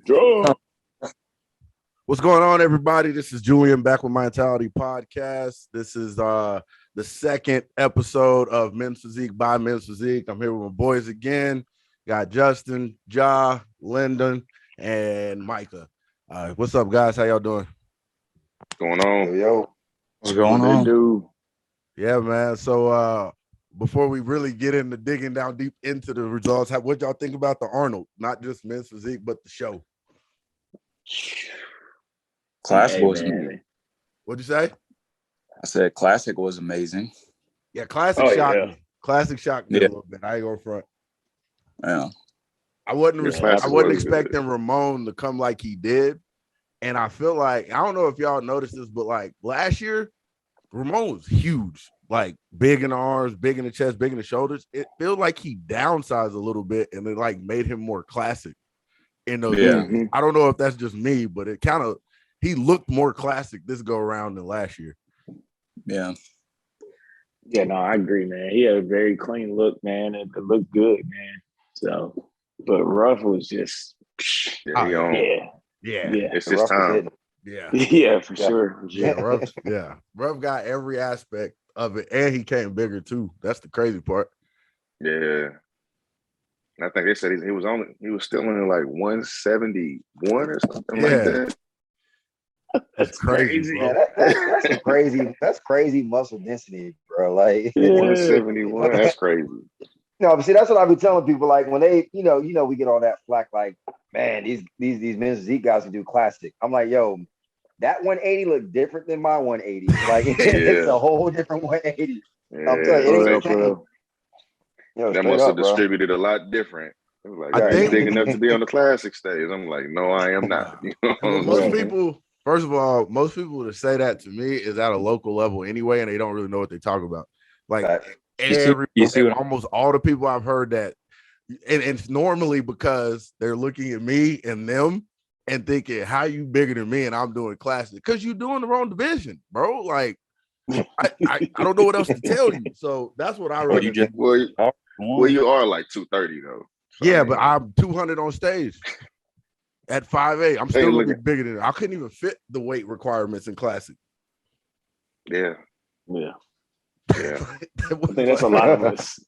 Draw. What's going on, everybody? This is Julian back with my Mentality Podcast. This is the second episode of Men's Physique by Men's Physique. I'm here with my boys again. Got Justin, Ja, Lyndon, and Micah. What's up, guys? How y'all doing? What's going on? Yo, what's going on? Dude. Yeah, man. So before we really get into digging down deep into the results, what y'all think about the Arnold? Not just Men's Physique, but the show. Classic was amazing. What'd you say? I said classic was amazing. Yeah, classic shocked me. Classic shocked me a little bit. I ain't going front. Yeah. I wasn't expecting Ramon to come like he did. And I feel like, I don't know if y'all noticed this, but like last year, Ramon was huge, like big in the arms, big in the chest, big in the shoulders. It feels like he downsized a little bit and it like made him more classic in those movies. I don't know if that's just me, but it kind of, he looked more classic this go around than last year. Yeah. Yeah, no, I agree, man. He had a very clean look, man. It looked good, man. So, but Ruff was just, yeah. It's just time. Yeah, for sure. Yeah, Ruff got every aspect of it, and he came bigger too. That's the crazy part. Yeah. I think they said he was still only like 171 or something like that. That's crazy, bro. That's crazy muscle density, bro. Like 171, that's crazy. No, but see, that's what I be telling people. Like when they, we get all that flack. Like, man, these men's physique guys can do classic. I'm like, yo, that 180 look different than my 180. Like it's a whole different 180. Yeah, I'm telling you, it ain't that must have distributed a lot different. It was like, he's big enough to be on the classic stage. I'm like, no, I am not. Most people. First of all, most people that say that to me is at a local level anyway, and they don't really know what they talk about. Like almost all the people I've heard that, and it's normally because they're looking at me and them and thinking, how you bigger than me and I'm doing classic? Because you're doing the wrong division, bro. Like, I don't know what else to tell you. So that's what I really think. Well, you are like 230 though. So, yeah, but I'm 200 on stage. At 5'8", I'm still looking bigger than I couldn't even fit the weight requirements in classic. Yeah. I think that's a lot of us.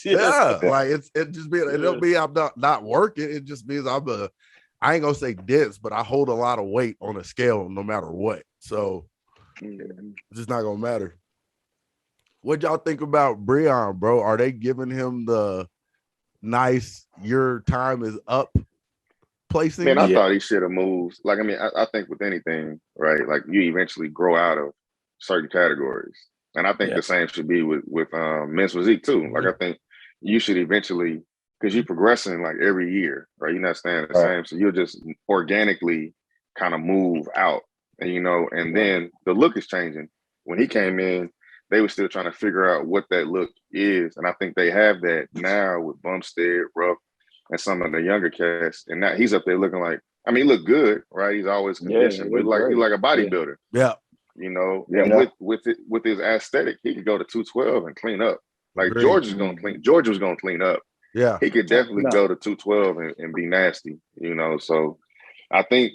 Yeah, like it'll be I'm not working. It just means I ain't gonna say dense, but I hold a lot of weight on a scale no matter what. So it's just not gonna matter. What y'all think about Breon, bro? Are they giving him the nice your time is up placing? Man, I thought he should have moved. Like, I mean, I think with anything, right? Like, you eventually grow out of certain categories, and I think the same should be with men's physique too. Like, I think you should eventually, because you're progressing like every year, right? You're not staying the same, so you'll just organically kind of move out, and and then the look is changing. When he came in, they were still trying to figure out what that look is, and I think they have that now with Bumstead, Ruff, and some of the younger cats, and now he's up there looking like, I mean, he looked good, right? He's always conditioned, but he's like a bodybuilder. Yeah. With his aesthetic, he could go to 212 and clean up. Like George was going to clean up. Yeah. He could definitely go to 212 and be nasty, So I think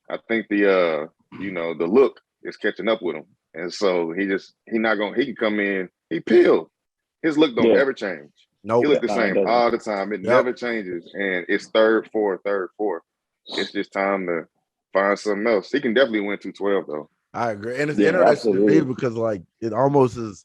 the the look is catching up with him. And so he can come in, he peeled. His look don't ever change. Nope. He look the same all the time. It never changes. And it's third, fourth. It's just time to find something else. He can definitely win 212 though. I agree. And it's interesting to me because like it almost is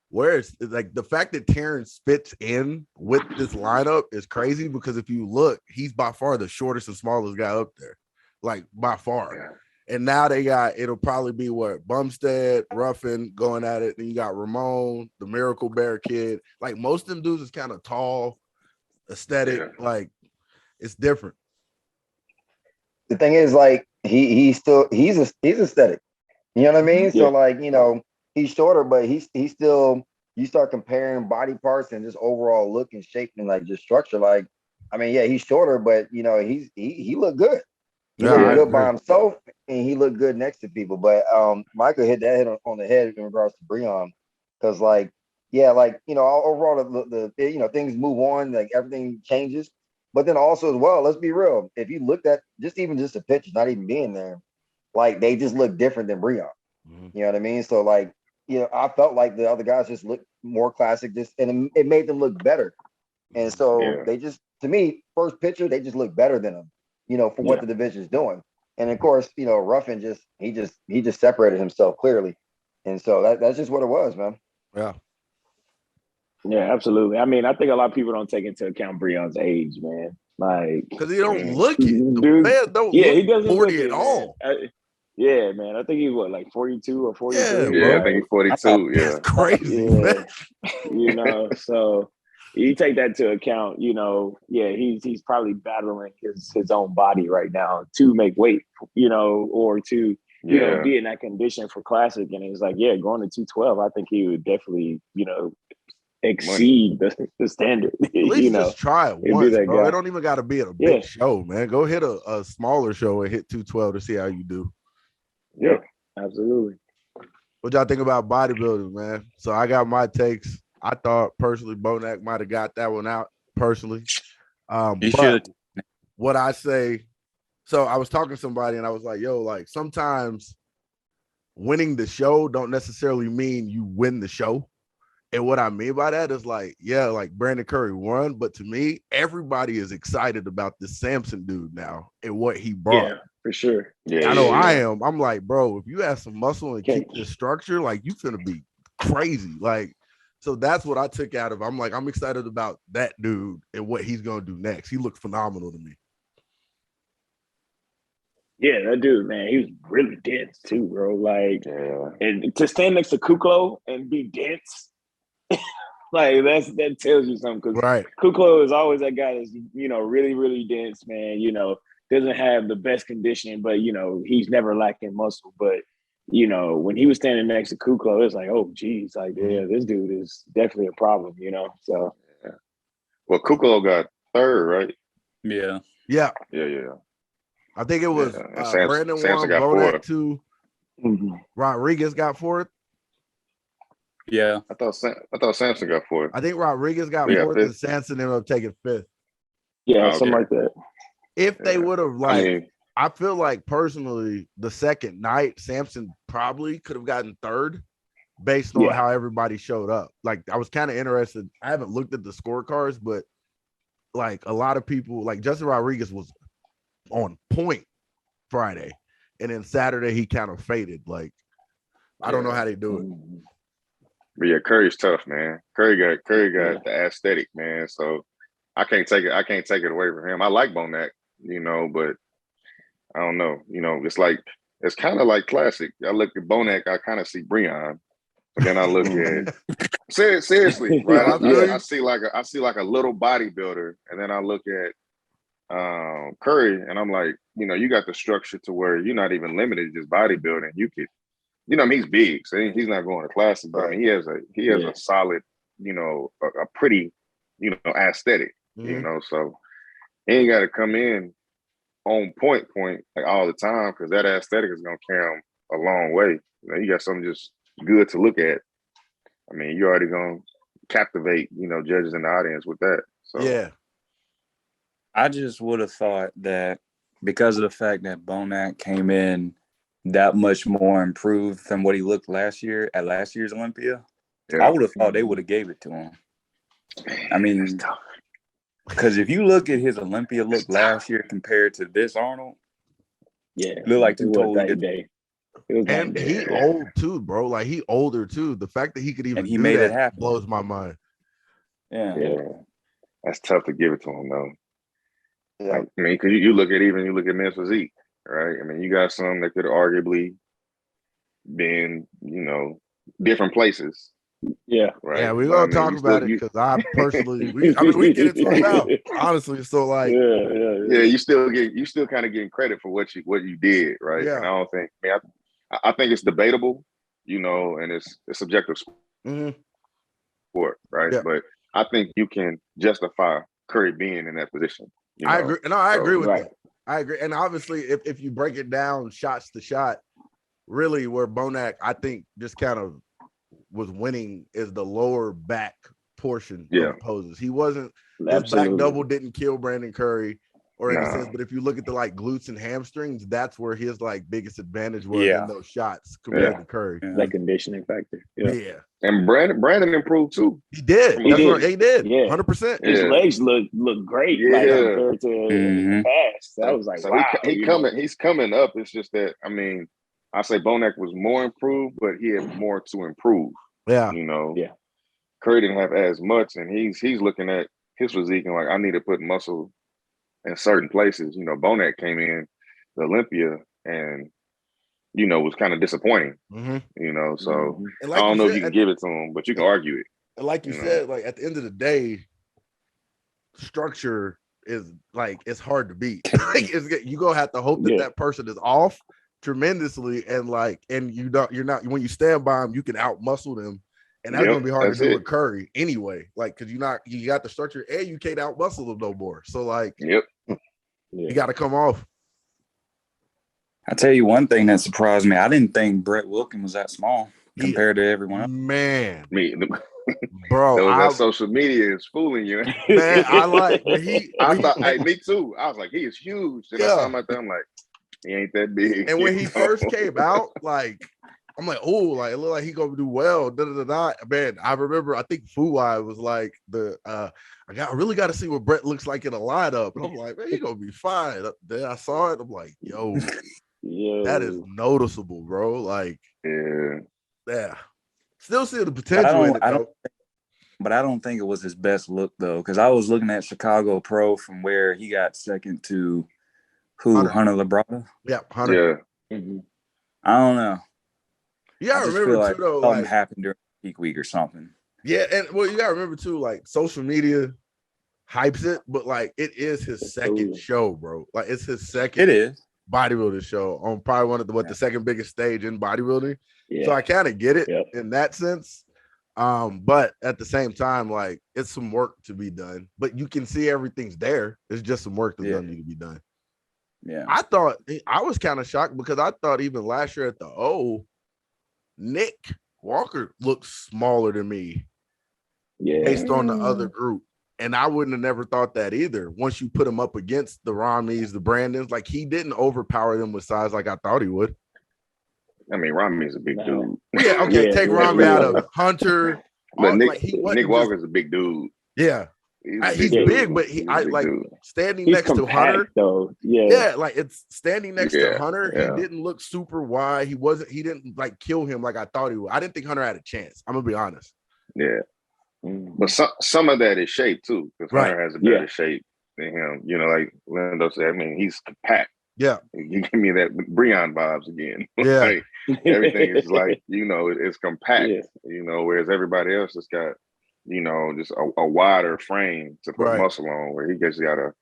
where it's like the fact that Terrence fits in with this lineup is crazy because if you look, he's by far the shortest and smallest guy up there. Like by far. Yeah. And now it'll probably be Bumstead, Ruffin going at it. Then you got Ramon, the Miracle Bear kid. Like most of them dudes is kind of tall, aesthetic. Like it's different. The thing is, like he's aesthetic. You know what I mean? So like, he's shorter, but he's still. You start comparing body parts and just overall look and shape and like just structure. Like, I mean, he's shorter, but he looked good. He Yeah, looked I good by agree. himself, and he looked good next to people. But Michael hit that hit on the head in regards to Breon, because like, yeah, like overall the things move on, like everything changes. But then also as well, let's be real. If you looked at just the pictures, not even being there, like they just look different than Breon. Mhm. You know what I mean? So like, I felt like the other guys just looked more classic, just and it made them look better. And so Yeah. they just, to me, first picture, they just look better than them, for what Yeah. the division's doing. And of course, Ruffin he just separated himself clearly. And so that's just what it was, man. Yeah. Yeah, absolutely. I mean, I think a lot of people don't take into account Breon's age, man. Like, Because he don't look it. The dude, man don't yeah, look he doesn't look 40 at it, man. all. Yeah, man. I think he's like 42 or Yeah, 43. Yeah, I bro. think he's Like, 42. That's Yeah. crazy, man. yeah, so you take that to account, yeah, he's probably battling his own body right now to make weight, or to, Yeah. be in that condition for classic. And it's like, yeah, going to 212, I think he would definitely, exceed the standard. At least just try it He'd be once, that bro. It guy. don't even got to be at a Yeah, big show, man. Go hit a smaller show and hit 212 to see how you do. yeah, absolutely. What y'all think about bodybuilding, man? So I got my takes. I thought personally Bonac might have got that one out personally. He But should. what I say, so I was talking to somebody and I was like, yo, like sometimes winning the show don't necessarily mean you win the show. And what I mean by that is like, yeah, like Brandon Curry won, but to me, everybody is excited about this Samson dude now and what he brought. Yeah, for sure. Yeah. I know yeah, I yeah. am. I'm like, bro, if you have some muscle and keep this structure, like you finna be crazy. Like, so that's what I took out of it. I'm like, I'm excited about that dude and what he's gonna do next. He looked phenomenal to me. Yeah, that dude, man, he was really dense too, bro. Like, Yeah. and to stand next to Kuklo and be dense, like that tells you something. Because Right. Kuklo is always that guy that's really really dense, man. Doesn't have the best conditioning, but he's never lacking muscle. But when he was standing next to Kuklo, it's like, oh geez, like yeah, this dude is definitely a problem. So Yeah. Well, Kuklo got third, right? Yeah. Yeah. Yeah. I think it was And Brandon Samson won, got Bonac fourth. 2, Rodriguez got fourth. Yeah. I thought Samson got fourth. I think Rodriguez got Yeah, fourth fifth. and Sanson ended up taking fifth. yeah, Oh, something okay. like that. If they would have I I feel like personally the second night, Samson probably could have gotten third based on how everybody showed up. Like I was kind of interested. I haven't looked at the scorecards, but like a lot of people, like Justin Rodriguez was on point Friday. And then Saturday he kind of faded. Like, I don't know how they do it. But yeah, Curry's tough, man. Curry got the aesthetic, man. So I can't take it away from him. I like Bonac, but I don't know. It's kind of like classic. I look at Bonac, I kind of see Breon, but then I look at seriously, right? I see like a little bodybuilder, and then I look at Curry, and I'm like, you got the structure to where you're not even limited to just bodybuilding. You could, he's big, so he's not going to classes, but I mean, he has a solid, a pretty, aesthetic, so he ain't got to come in on point like all the time because that aesthetic is gonna carry him a long way. You got something just good to look at. I mean, you're already gonna captivate, judges in the audience with that. So yeah. I just would have thought that because of the fact that Bonac came in that much more improved than what he looked last year at last year's Olympia, I would have thought they would have gave it to him. I mean, because if you look at his Olympia look last year compared to this Arnold, look like two totally different. And he old too, bro. Like he older too. The fact that he could even do that blows my mind. Yeah. That's tough to give it to him though. Yeah. Like, I mean, because you look at men's physique, right? I mean, you got some that could arguably been, different places. Yeah. Right. Yeah, we're gonna talk about it because I personally we get into it now. Honestly. So like you still kind of getting credit for what you did, right? Yeah. And I don't think I think it's debatable, and it's subjective sport, right? Yeah. But I think you can justify Curry being in that position. I agree. No, I agree with that. I agree. And obviously, if you break it down shots to shot, really where Bonac, I think, just kind of was winning is the lower back portion of poses. He wasn't, his back double didn't kill Brandon Curry or any sense, but if you look at the like glutes and hamstrings, that's where his like biggest advantage was in those shots compared to Curry. That conditioning factor. Yeah. And Brandon improved too. He did. He did. 100%. His legs look great. Like compared to the past. I was like, so wow. He's coming up. It's just that, I mean, I say Bonac was more improved, but he had more to improve. Yeah. You know. Yeah. Curry didn't have as much, and he's looking at his physique and like, I need to put muscle in certain places. You know, Bonac came in the Olympia and, you know, was kind of disappointing. You know, so like I don't know if you can give it to him, but you can argue it. And like you said, like at the end of the day, structure is like, it's hard to beat. Like, you gonna have to hope that that person is off tremendously, and like, and you're not when you stand by them, you can out muscle them. And that's gonna be hard to do with Curry anyway, like, because you got the structure and you can't out muscle them no more. So like, you got to come off. I tell you one thing that surprised me. I didn't think Brett Wilkin was that small compared to everyone else. Man, bro, that social media is fooling you. Man, I like I thought, me too. I was like, he is huge. And I saw him out there, I'm like, he ain't that big. And when he first came out, like, I'm like, oh, like it looked like he gonna do well. Man, I remember. I think Fuwai was like I really got to see what Brett looks like in a lineup, and I'm like, man, he gonna be fine. Then I saw it. I'm like, yo, that is noticeable, bro. Like, yeah. Still see the potential in it, but I don't think it was his best look though, because I was looking at Chicago Pro from where he got second to Hunter Labrada. Yeah, Hunter. Yeah. I don't know. Yeah, I remember like too, though, something like, happened during peak week or something. Yeah, and well, you gotta remember too, like social media hypes it, but like it is his second show, bro. Like it's his second. It is bodybuilding show on probably one of the second biggest stage in bodybuilding. So I kind of get it in that sense. But at the same time, like it's some work to be done. But you can see everything's there. It's just some work that doesn't need to be done. Yeah, I was kind of shocked because I thought even last year at the O, Nick Walker looked smaller than me. Based on the other group. And I wouldn't have never thought that either. Once you put him up against the Ramis, the Brandons, like he didn't overpower them with size like I thought he would. I mean, Rami's a big dude. Yeah, okay, take Rami out of Hunter. But Nick Walker's a big dude. Yeah. He's big, but standing next to Hunter though. Like it's standing next to Hunter. He didn't look super wide. He didn't like kill him like I thought he would. I didn't think Hunter had a chance. I'm gonna be honest. Yeah. But some of that is shape too, because Hunter has a better shape than him. You know, like Lindo said, I mean, he's compact. Yeah. You give me that Breon vibes again. Yeah. Like, everything is like, you know, it's compact, you know, whereas everybody else has got, you know, just a wider frame to put muscle on, where he just got a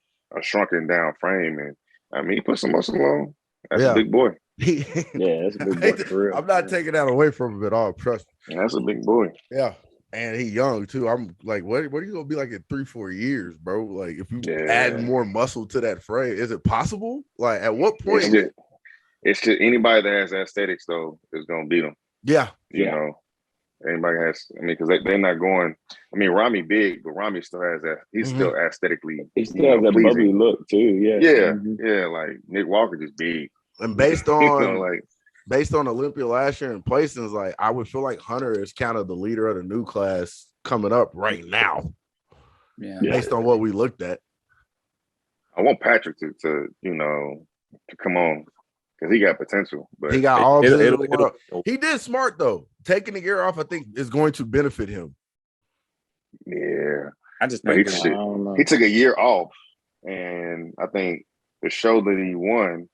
shrunken down frame. And I mean, he put some muscle on. That's a big boy. That's a big boy for real. I'm not taking that away from him at all. Trust me. That's a big boy. Yeah. And he young too. I'm like, what are you gonna be like in 3-4 years, bro? Like, if you add more muscle to that frame, is it possible? Like, at what point? It's just anybody that has aesthetics though is gonna beat them. Yeah, you know, anybody has. I mean, because they're not going. I mean, Rami big, but Rami still has that. He's still aesthetically. He still has a bubbly look too. Yeah. Like Nick Walker just big. And based on based on Olympia last year and placings, like I would feel like Hunter is kind of the leader of the new class coming up right now. Yeah. Based on what we looked at. I want Patrick to you know, to come on because he got potential. But he got all he did smart though. Taking the gear off, I think, is going to benefit him. Yeah. I just think he took a year off, and I think the show that he won,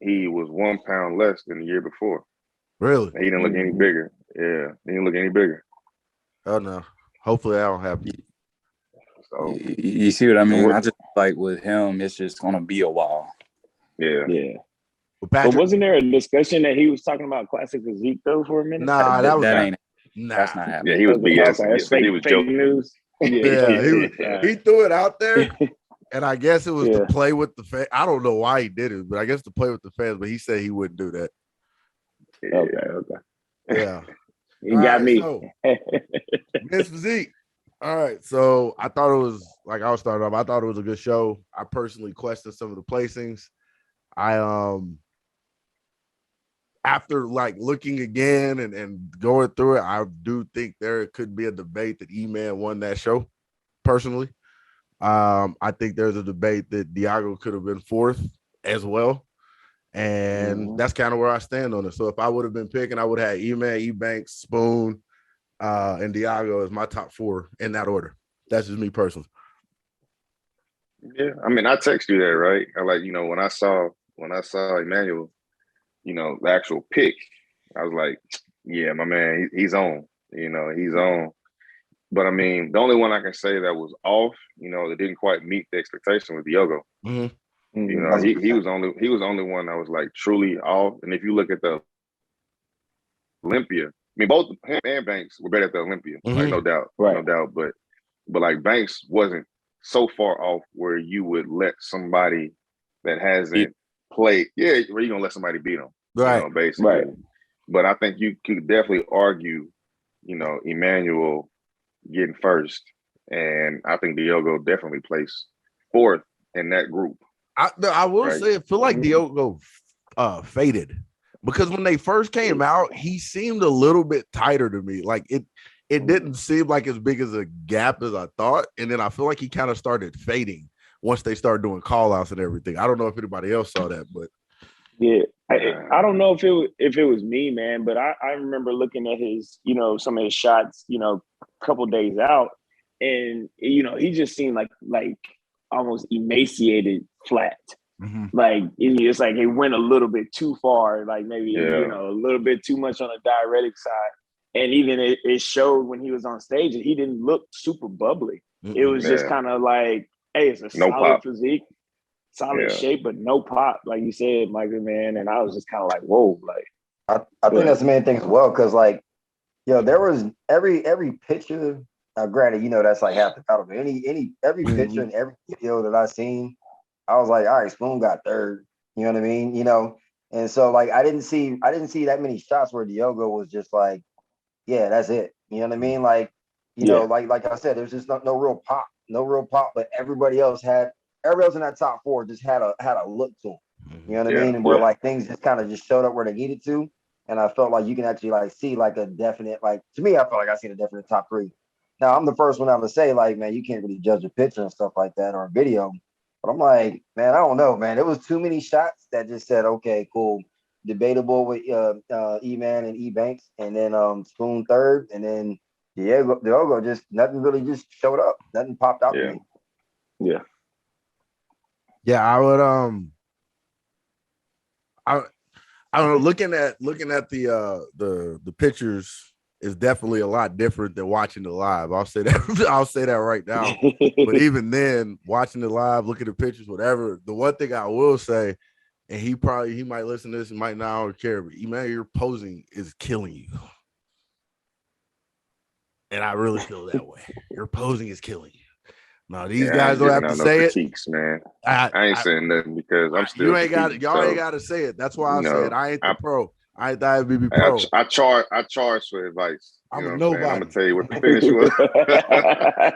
he was 1 pound less than the year before. Really? And he didn't look any bigger. Yeah, he didn't look any bigger. Oh no! Hopefully that don't happen. So you see what I mean? I just like with him, it's just gonna be a while. Yeah. But wasn't there a discussion that he was talking about classic physique though for a minute? Nah, that's not happening. Yeah, he was BS. He was joking. News. He threw it out there. And I guess it was to play with the fans. I don't know why he did it, but I guess to play with the fans. But he said he wouldn't do that. Okay. Yeah. You got me. So, Men's Physique. All right. So I thought it was like I was starting off. I thought it was a good show. I personally questioned some of the placings. After like looking again and going through it, I do think there could be a debate that E-Man won that show. Personally, I think there's a debate that Diago could have been fourth as well, and that's kind of where I stand on it. So if I would have been picking, I would have had E-Man, E-Banks, Spoon, and Diago as my top four in that order. That's just me personally. Yeah, I mean, I text you that, right? I like, when I saw Emmanuel, the actual pick, I was like, yeah, my man, he's on. He's on. But I mean, the only one I can say that was off, that didn't quite meet the expectation was Diogo. Mm-hmm. He was the only one that was like truly off. And if you look at the Olympia, I mean, both him and Banks were better at the Olympia, like no doubt, no doubt. But like Banks wasn't so far off where you would let somebody that hasn't played, where you gonna let somebody beat them, right? Basically. Right. But I think you could definitely argue, Emmanuel getting first, and I think Diogo definitely placed fourth in that group. I will say, I feel like Diogo faded because when they first came out, he seemed a little bit tighter to me. Like it didn't seem like as big as a gap as I thought, and then I feel like he kind of started fading once they started doing call outs and everything. I don't know if anybody else saw that, but I don't know if it was me, man, but I remember looking at his, some of his shots, a couple days out, and he just seemed like almost emaciated, flat. Mm-hmm. Like it's like it went a little bit too far, like maybe a little bit too much on the diuretic side, and even it showed when he was on stage that he didn't look super bubbly. Mm-hmm. It was just kind of like, hey, it's a solid physique. Solid shape, but no pop, like you said, Michael, man. And I was just kind of like, whoa, like. I think that's the main thing as well, because like, there was every picture. Granted, that's like half the battle, but every picture and every video that I seen, I was like, all right, Spoon got third. You know what I mean? And so like I didn't see that many shots where Diogo was just like, yeah, that's it. You know what I mean? Like, like I said, there's just no real pop, but everybody else in that top four just had a look to them. You know what I mean? And where like things just kind of just showed up where they needed to. And I felt like you can actually like see like a definite, like to me, I felt like I seen a definite top three. Now I'm the first one out to say like, man, you can't really judge a picture and stuff like that or a video. But I'm like, man, I don't know, man. It was too many shots that just said, okay, cool. Debatable with E-Man and E-Banks, and then Spoon third, and then Diogo just nothing really just showed up. Nothing popped out to me. Yeah. Yeah, I would I don't know, looking at the pictures is definitely a lot different than watching it live. I'll say that right now. But even then, watching it live, looking at the pictures, whatever, the one thing I will say, and he might listen to this and might not care, but man, your posing is killing you. And I really feel that way. Your posing is killing you. Now these guys don't have to say critiques, man. I ain't saying nothing because I'm still. You ain't got it. Y'all ain't got to say it. That's why I said I ain't the pro. I ain't the IFBB pro. I charge for advice. I'm a nobody. I'm gonna tell you what the finish was.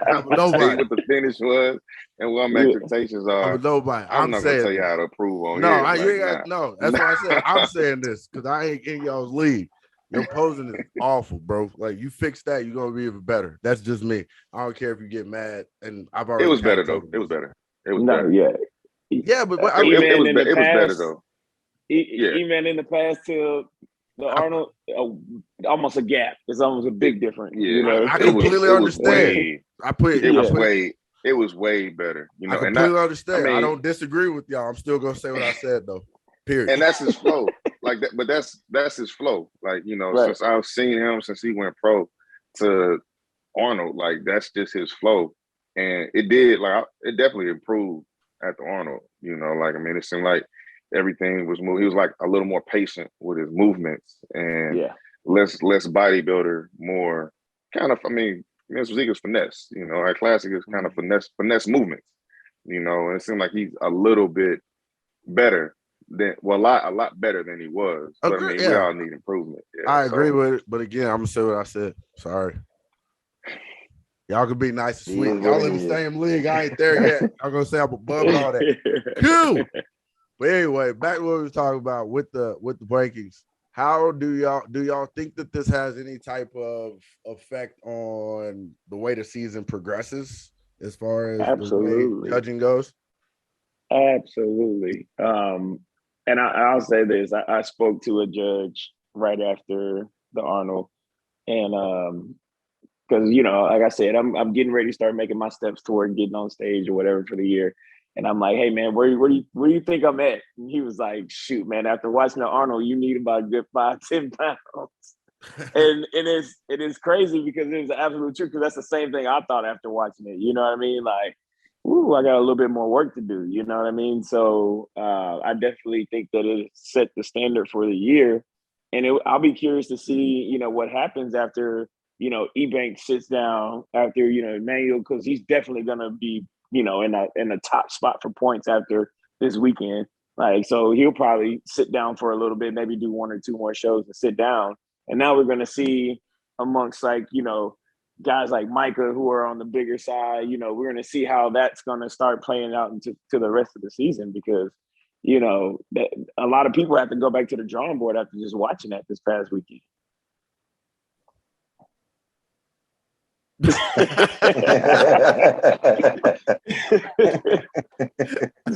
I'm a nobody. Tell you what the finish was and what my expectations are. I'm a nobody. I'm not gonna tell you how to approve on no, here. You ain't got no. That's why I said I'm saying this because I ain't in y'all's league. Your posing is awful, bro. Like you fix that, you're gonna be even better. That's just me. I don't care if you get mad. And I've already. It was better though. It was better. It was better. Yeah, but I mean, it was better though. E-Man in the past to the Arnold, almost a gap. It's almost a big difference. Yeah, I completely understand. It was way better. I completely understand. I don't disagree with y'all. I'm still gonna say what I said though. Period. And that's his flow, like that. But that's his flow. Like since I've seen him since he went pro to Arnold, like that's just his flow, and it definitely improved at the Arnold. It seemed like everything was moving. He was like a little more patient with his movements and less bodybuilder, more kind of. Men's physique is finesse. Our classic is kind of finesse movements. and it seemed like he's a little bit better a lot better than he was. But I mean, we all need improvement. Yeah, I agree with it, but again, I'm gonna say what I said. Sorry. Y'all could be nice and sweet. Y'all in the same league. I ain't there yet. I'm gonna say I'm above all that. Cool. But anyway, back to what we were talking about with the rankings. How do y'all think that this has any type of effect on the way the season progresses as far as the way judging goes? Absolutely. And I'll say this: I spoke to a judge right after the Arnold, and because like I said, I'm getting ready to start making my steps toward getting on stage or whatever for the year. And I'm like, hey man, where do you think I'm at? And he was like, shoot, man, after watching the Arnold, you need about a good 5-10 pounds. and it is crazy because it is absolute truth, because that's the same thing I thought after watching it. You know what I mean? Like, ooh, I got a little bit more work to do. You know what I mean? So I definitely think that it set the standard for the year. And I'll be curious to see, what happens after, Ebanks sits down, after, Emmanuel, because he's definitely going to be, in a top spot for points after this weekend. Like, so he'll probably sit down for a little bit, maybe do 1 or 2 more shows and sit down. And now we're going to see amongst guys like Micah who are on the bigger side, we're going to see how that's going to start playing out into the rest of the season, because, that a lot of people have to go back to the drawing board after just watching that this past weekend.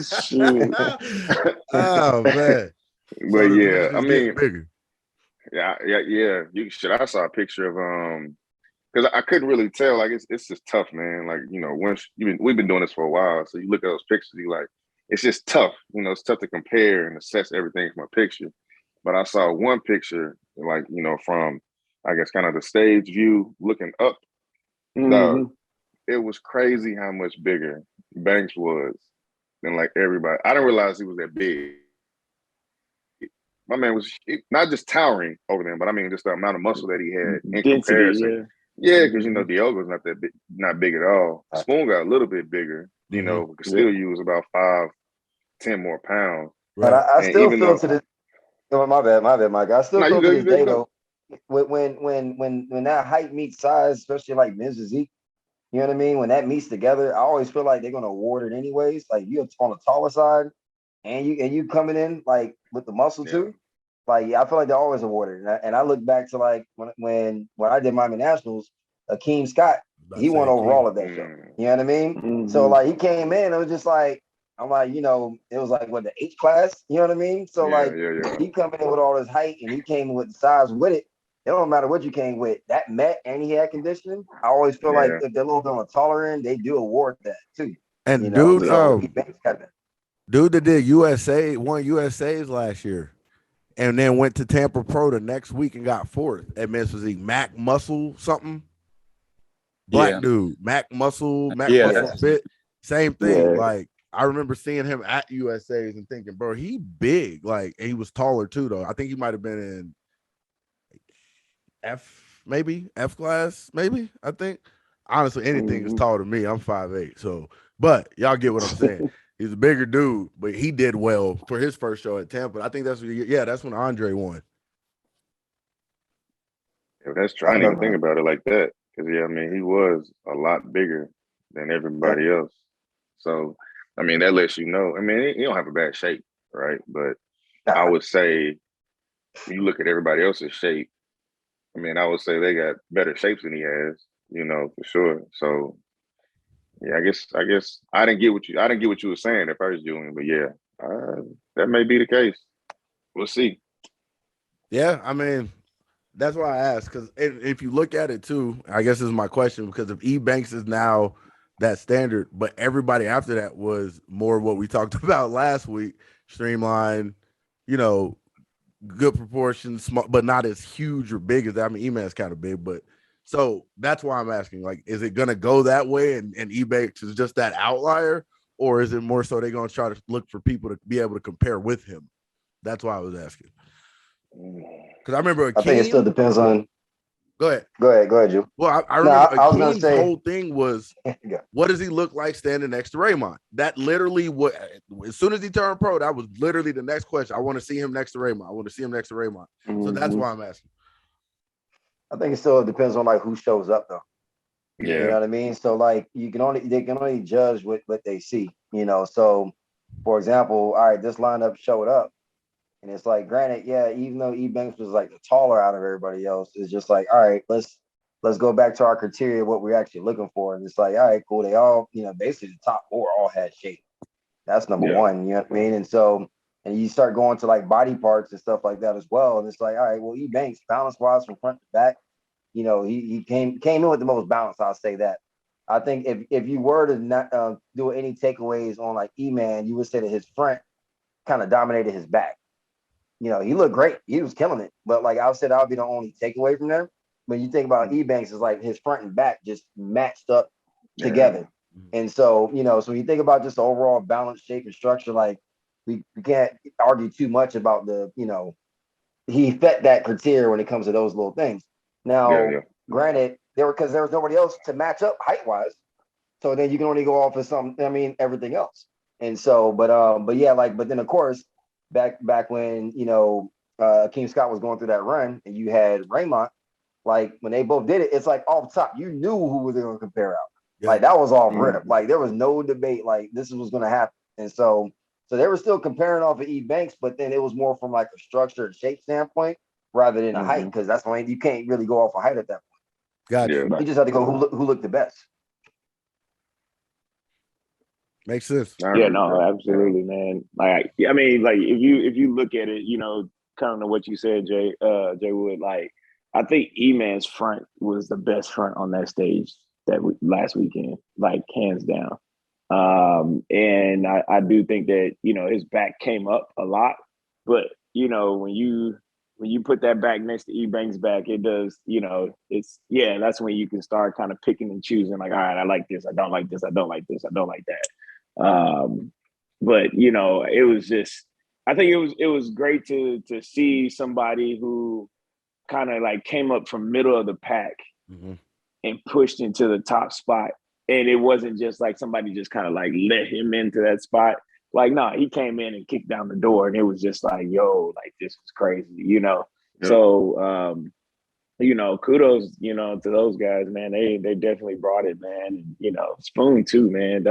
Shoot. Oh man. But yeah, I mean, bigger. Yeah. I saw a picture of because I couldn't really tell. Like it's just tough, man. Like once we've been doing this for a while, so you look at those pictures, you like it's just tough. It's tough to compare and assess everything from a picture. But I saw one picture, like from I guess kind of the stage view looking up. Mm-hmm. It was crazy how much bigger Banks was than like everybody. I didn't realize he was that big. My man was not just towering over them, but I mean just the amount of muscle that he had in comparison. Yeah, because Diogo's not that big, not big at all. Spoon got a little bit bigger, but still use about 5-10 more pounds. But I still feel to this. Oh, my bad, Mike. I still feel to this day though. When that height meets size, especially like men's physique, you know what I mean? When that meets together, I always feel like they're gonna award it anyways. Like you're on the taller side, and you coming in like with the muscle too. Like I feel like they're always awarded. And I look back to like when I did Miami Nationals, Akeem Scott, he won overall of that show. You know what I mean? Mm-hmm. So like he came in, it was just like I'm like, it was like what the H class, you know what I mean? So he coming in with all his height and he came with the size with it. It don't matter what you came with. That met and he had conditioning. I always feel like if they're a little bit on the taller end, they do award that too. And dude that did won USA's last year, and then went to Tampa Pro the next week and got 4th at men's physique. Mac Muscle something. Black dude, Mac Muscle Fit. Same thing. Yeah. Like I remember seeing him at USA's and thinking, bro, he big. Like he was taller too, though. I think he might have been in F class, maybe. I think honestly, anything is taller than me. I'm 5'8", so but y'all get what I'm saying. He's a bigger dude, but he did well for his first show at Tampa. I think that's when Andre won. Yeah, that's true. I didn't even think about it like that because he was a lot bigger than everybody else. So I mean that lets you know. I mean he don't have a bad shape, right? But I would say you look at everybody else's shape. I mean, I would say they got better shapes than he has, for sure. So, yeah, I guess I didn't get what you were saying at first, Julian. But yeah, that may be the case. We'll see. Yeah, I mean, that's why I asked, because if you look at it too, I guess this is my question, because if Ebanks is now that standard, but everybody after that was more what we talked about last week, streamlined, good proportions, small, but not as huge or big as that. I mean, E-Man's kind of big, but so that's why I'm asking, like, is it going to go that way and Ebanks is just that outlier, or is it more so they're going to try to look for people to be able to compare with him? That's why I was asking. Because I remember I think it still depends on. Go ahead. Go ahead, Joe. Well, I remember I was Akeem's gonna say, whole thing was, what does he look like standing next to Raymond? That literally, what as soon as he turned pro, that was literally the next question. I want to see him next to Raymond. I want to see him next to Raymond. So that's why I'm asking. I think it still depends on like who shows up though. Yeah. You know what I mean? So like they can only judge what they see, you know. So for example, all right, this lineup showed up. And it's like, granted, yeah, even though E Banks was like the taller out of everybody else, it's just like, all right, let's go back to our criteria, what we're actually looking for. And it's like, all right, cool. They all, you know, basically the top four all had shape. That's number one. You know what I mean? And so, and you start going to like body parts and stuff like that as well. And it's like, all right, well, E Banks, balance wise from front to back, you know, he came in with the most balance. I'll say that. I think if you were to not do any takeaways on like E-Man, you would say that his front kind of dominated his back. You know, he looked great. He was killing it. But like I said, that would be the only takeaway from there. When you think about E-Banks, is like his front and back just matched up together. And so, you know, so when you think about just the overall balance, shape, and structure, like we can't argue too much about the, you know, he fit that criteria when it comes to those little things. Now, granted, because there was nobody else to match up height-wise. So then you can only go off of everything else. And so, but yeah, like, but then of course, back when, you know, Akeem Scott was going through that run and you had Raymond, like when they both did it, it's like off top, you knew who was going to compare out. Yeah. Like that was off rip. Like there was no debate. Like this was going to happen. And so they were still comparing off of E Banks, but then it was more from like a structure and shape standpoint rather than a height, because that's when you can't really go off a height at that point. Gotcha. You just have to go who looked the best. Makes sense. Yeah, no, absolutely, man. Like, I mean, like if you look at it, you know, kind of what you said, Jay Wood. Like, I think E-Man's front was the best front on that stage last weekend, like hands down. And I do think that, you know, his back came up a lot, but you know, when you put that back next to E-Bank's back, it does, you know, that's when you can start kind of picking and choosing, like, all right, I like this, I don't like this, I don't like this, I don't like that. But you know, it was just, I think it was great to see somebody who kind of like came up from middle of the pack and pushed into the top spot. And it wasn't just like somebody just kind of like let him into that spot. Like, no, he came in and kicked down the door, and it was just like, yo, like this was crazy, you know? Yep. So, you know, kudos, you know, to those guys, man. They definitely brought it, man. And, you know, Spoon too, man.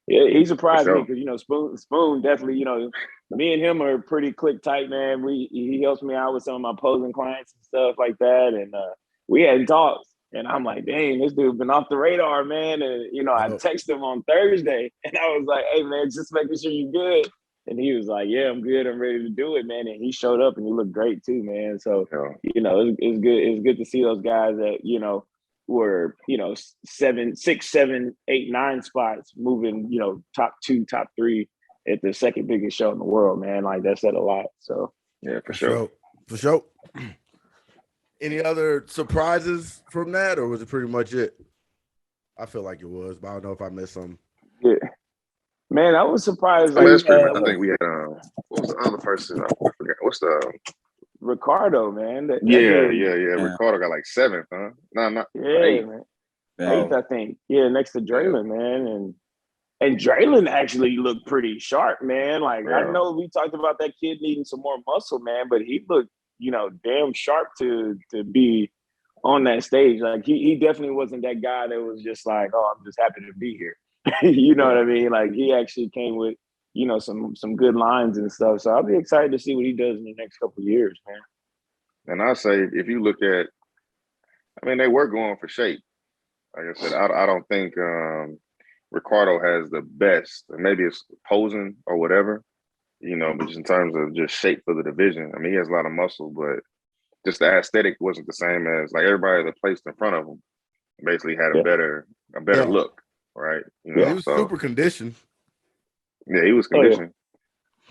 He surprised me because, you know, Spoon definitely, you know, me and him are pretty click tight, man. He helps me out with some of my posing clients and stuff like that. And we hadn't talked. And I'm like, dang, this dude been off the radar, man. And, you know, I texted him on Thursday and I was like, hey, man, just making sure you're good. And he was like, yeah, I'm good. I'm ready to do it, man. And he showed up and he looked great too, man. So, you know, it's good. It's good to see those guys that, you know, were, you know, 7, 6, 7, 8, 9 spots moving, you know, top 2, top 3 at the second biggest show in the world, man. Like that said a lot. So, yeah, for sure. For sure. Any other surprises from that, or was it pretty much it? I feel like it was, but I don't know if I missed something. Yeah, man, I was surprised. I mean, that's pretty much. I think we had what was the other person? I forgot. What's the Ricardo, man? Yeah. Ricardo got like 7th, huh? No, not 8th. Man. 8th, I think. Yeah, next to Draylon, man, and Draylon actually looked pretty sharp, man. Like I know we talked about that kid needing some more muscle, man, but he looked, you know, damn sharp to be on that stage. Like he definitely wasn't that guy that was just like, oh, I'm just happy to be here. You know what I mean? Like he actually came with, you know, some good lines and stuff. So I'll be excited to see what he does in the next couple of years, man. And I'll say, if you look at, I mean, they were going for shape. Like I said, I don't think Ricardo has the best. Maybe it's posing or whatever, you know, but just in terms of just shape for the division. I mean, he has a lot of muscle, but just the aesthetic wasn't the same as like everybody that placed in front of him basically had a better look, right? You know, he was super conditioned. Yeah, he was conditioned.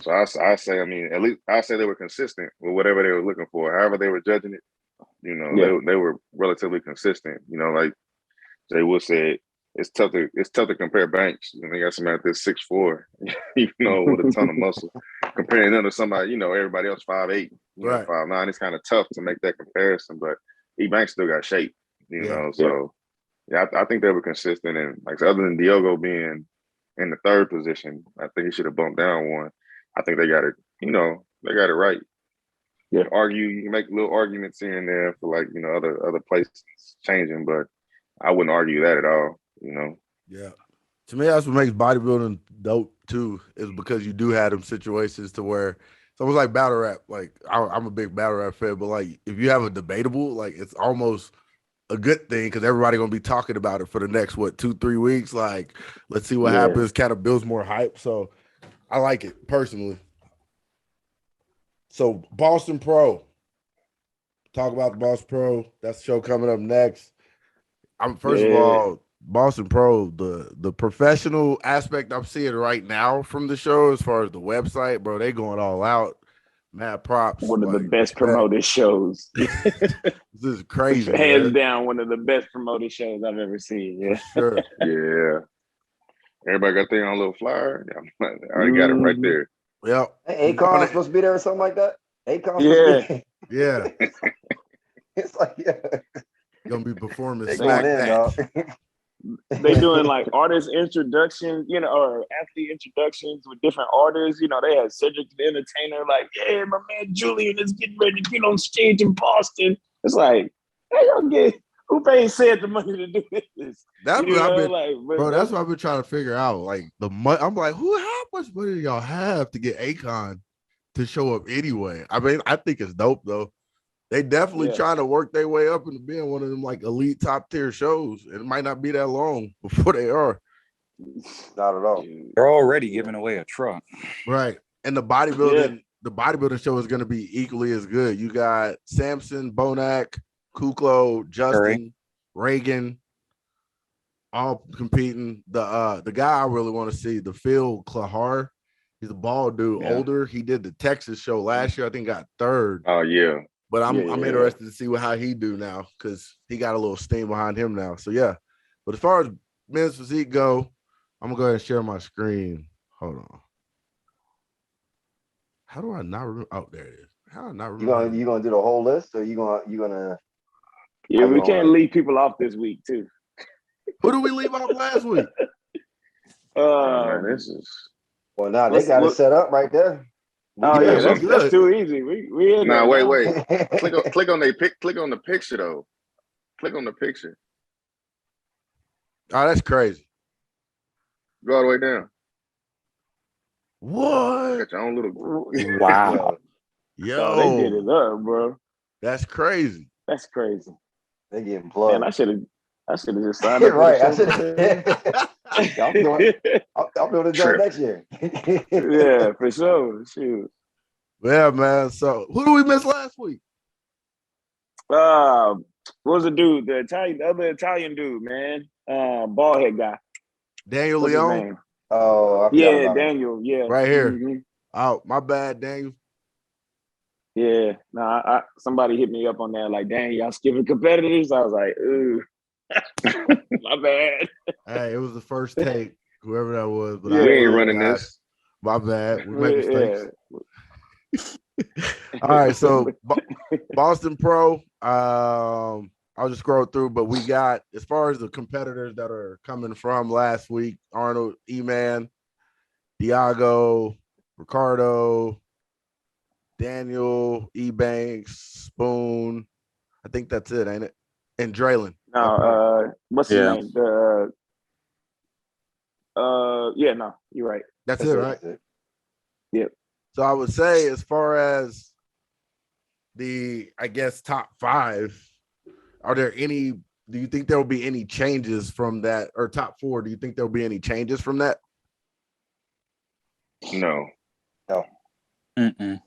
So I say, I mean, at least I say they were consistent with whatever they were looking for. However they were judging it, you know, they were relatively consistent. You know, like Jay Wood said, it's tough to compare Banks. You know, they got somebody that's 6'4", you know, with a ton of muscle. Comparing them to somebody, you know, everybody else 5'8", you know, 5'9". It's kind of tough to make that comparison. But Banks still got shape, you know. So yeah, I think they were consistent, and like other than Diogo being in the third position, I think he should have bumped down one. I think they got it, you know, they got it right. Yeah, You can make little arguments here and there for like, you know, other places changing, but I wouldn't argue that at all, you know. Yeah. To me, that's what makes bodybuilding dope too, is because you do have them situations to where it's almost like battle rap. Like I'm a big battle rap fan, but like if you have a debatable, like it's almost a good thing because everybody gonna be talking about it for the next 2-3 weeks. Like, let's see what happens. Kind of builds more hype. So I like it personally. So Boston Pro. Talk about the Boston Pro. That's the show coming up next. First of all, Boston Pro, the professional aspect I'm seeing right now from the show as far as the website, bro, they going all out. Mad props. One of the best promoted shows. This is crazy. Hands down, one of the best promoted shows I've ever seen. Yeah. For sure. Yeah. Everybody got their own little flyer. I already got it right there. Yep. Hey, Akon's supposed to be there or something like that. Akon's yeah. It's like gonna be performing they smack going in, dog. They doing like artist introductions, you know, or athlete introductions with different artists. You know, they had Cedric the Entertainer, like, yeah, my man Julian is getting ready to get on stage in Boston. It's like, hey, y'all get who paid Sid the money to do this? That's what I've been, like, bro. That's what I've been trying to figure out. Like the money, I'm like, how much money do y'all have to get Akon to show up anyway? I mean, I think it's dope though. They definitely trying to work their way up into being one of them like elite top tier shows. It might not be that long before they are. Not at all. They're already giving away a truck. Right. And the bodybuilding show is going to be equally as good. You got Samson, Bonac, Kuklo, Justin, Reagan, all competing. The guy I really want to see, the Phil Klahar. He's a bald dude, older. He did the Texas show last year. I think got third. Oh, yeah. But I'm interested to see how he do now because he got a little steam behind him now. So, yeah. But as far as men's physique go, I'm going to go ahead and share my screen. Hold on. How do I not remember? Oh, there it is. How do I not remember? You gonna do the whole list, or you gonna? Yeah, we can't leave people off this week too. Who do we leave off last week? Man, this is. Well, now they got it set up right there. Oh yeah, that's too easy. We in now wait. click on the picture though. Click on the picture. Oh, that's crazy. Go all the way down. What? Got your own little. Wow. Yo, they did it up, bro. That's crazy. That's crazy. They getting plugged. Man, I should have just signed up. Right. I'm doing the job next year. Yeah, for sure. Shoot. Yeah, man. So who do we miss last week? What was the dude? The other Italian dude, man. Bald head guy. Daniel What's Leone. his name? Oh, yeah, Daniel. Yeah, right here. Mm-hmm. Oh, my bad, Daniel. Yeah, no, somebody hit me up on that. Like, dang, y'all skipping competitors. I was like, ooh, my bad. Hey, it was the first take, whoever that was. But we ain't running this. My bad. We make mistakes. All right, so Boston Pro. I'll just scroll through, but we got, as far as the competitors that are coming from last week, Arnold, E-Man, Diago, Ricardo, Daniel, E-Banks, Spoon. I think that's it, ain't it? And Draylon. No, what's his name? No, you're right. That's it, right? Yep. So I would say, as far as the, I guess, top 5, are there any, do you think there will be any changes from that, or top 4? Do you think there will be any changes from that? No. Mm-mm.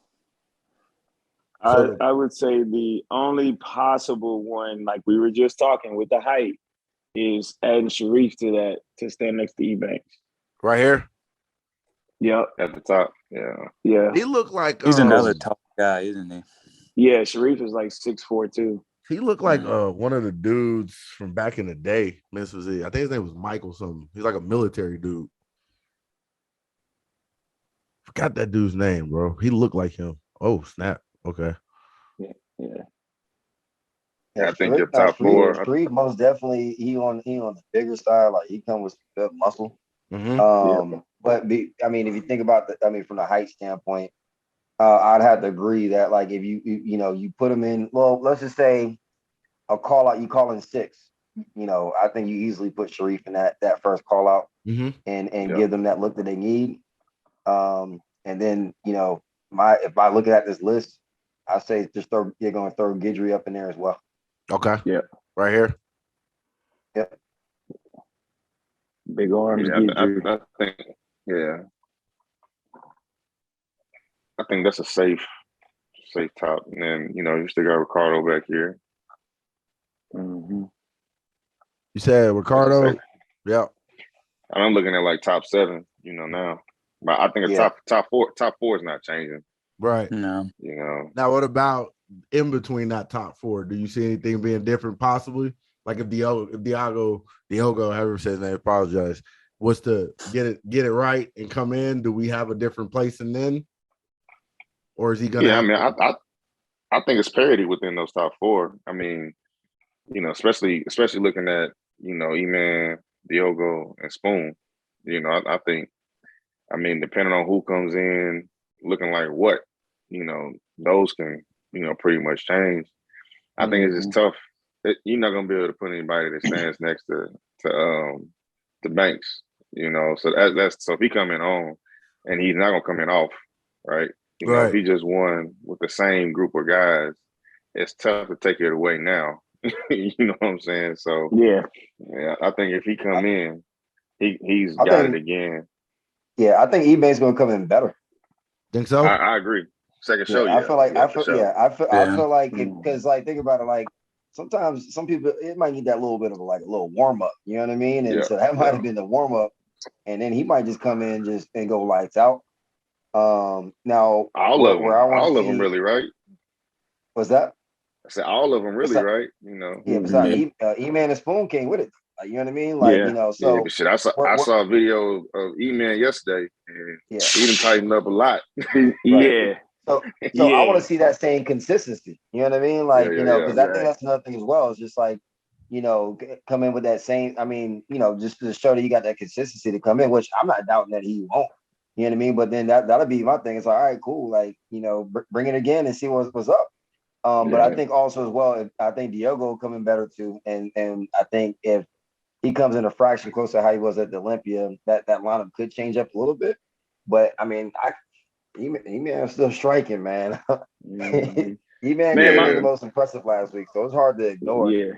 I would say the only possible one, like we were just talking with the height, is adding Sharif to that to stand next to E-Banks. Right here? Yep. At the top. Yeah. Yeah. He looked like he's another tall guy, isn't he? Yeah, Sharif is like 6'4" too. He looked like one of the dudes from back in the day. I think his name was Michael something. He's like a military dude. Forgot that dude's name, bro. He looked like him. Oh, snap. Okay. Yeah. Yeah, I think your top four. Sharif most definitely he on the bigger side. Like he come with some good muscle. Mm-hmm. But I mean, if you think about from the height standpoint, I'd have to agree that like if you put him in, well, let's just say a call out, you call in 6. I think you easily put Sharif in that first call out and give them that look that they need. And then if I look at this list, I say just you're going to throw Guidry up in there as well. Okay. Yeah. Right here. Yep. Big arms. I think. Yeah. I think that's a safe top. And then, you still got Ricardo back here. Mm-hmm. You said Ricardo? Yeah. And I'm looking at like top 7, now. But I think a top four is not changing. Right. No. Now, what about in between that top 4? Do you see anything being different possibly? Like if Diogo, however says that, I apologize, was to get it right and come in, do we have a different place and then? Or is he gonna I think it's parity within those top 4. I mean, especially looking at, E-Man, Diogo, and Spoon. I think, depending on who comes in looking like what, those can, pretty much change. I think it's just tough. You're not gonna be able to put anybody that stands next to Banks, So that's so if he coming on and he's not gonna come in off, right? If he just won with the same group of guys, it's tough to take it away now. You know what I'm saying? So yeah, I think if he come in, he's got it again. Yeah, I think eBay's gonna come in better. Think so? I agree. Second show, I feel like I feel like Mm-hmm. because like think about it, like sometimes some people it might need that little bit of a little warm up. You know what I mean? And so that might have been the warm up, and then he might just come in and go lights out. Now all of them really, right? What's that? I said all of them really, right? Yeah, besides E-Man and Spoon came with it. Like, you know what I mean? Like, so but shit, I saw a video of E-Man yesterday, and he done tightened up a lot. Yeah. So I want to see that same consistency. You know what I mean? Like, because I think that's another thing as well. It's just like, come in with that same. I mean, just to show that you got that consistency to come in, which I'm not doubting that he won't. You know what I mean? But then that'll be my thing. It's like, all right, cool. Like, bring it again and see what's up. But I think also as well, I think Diogo coming better too, and I think if he comes in a fraction close to how he was at the Olympia, that lineup could change up a little bit. But I mean, E-Man still striking, man. E-Man was the most impressive last week, so it's hard to ignore. Yeah.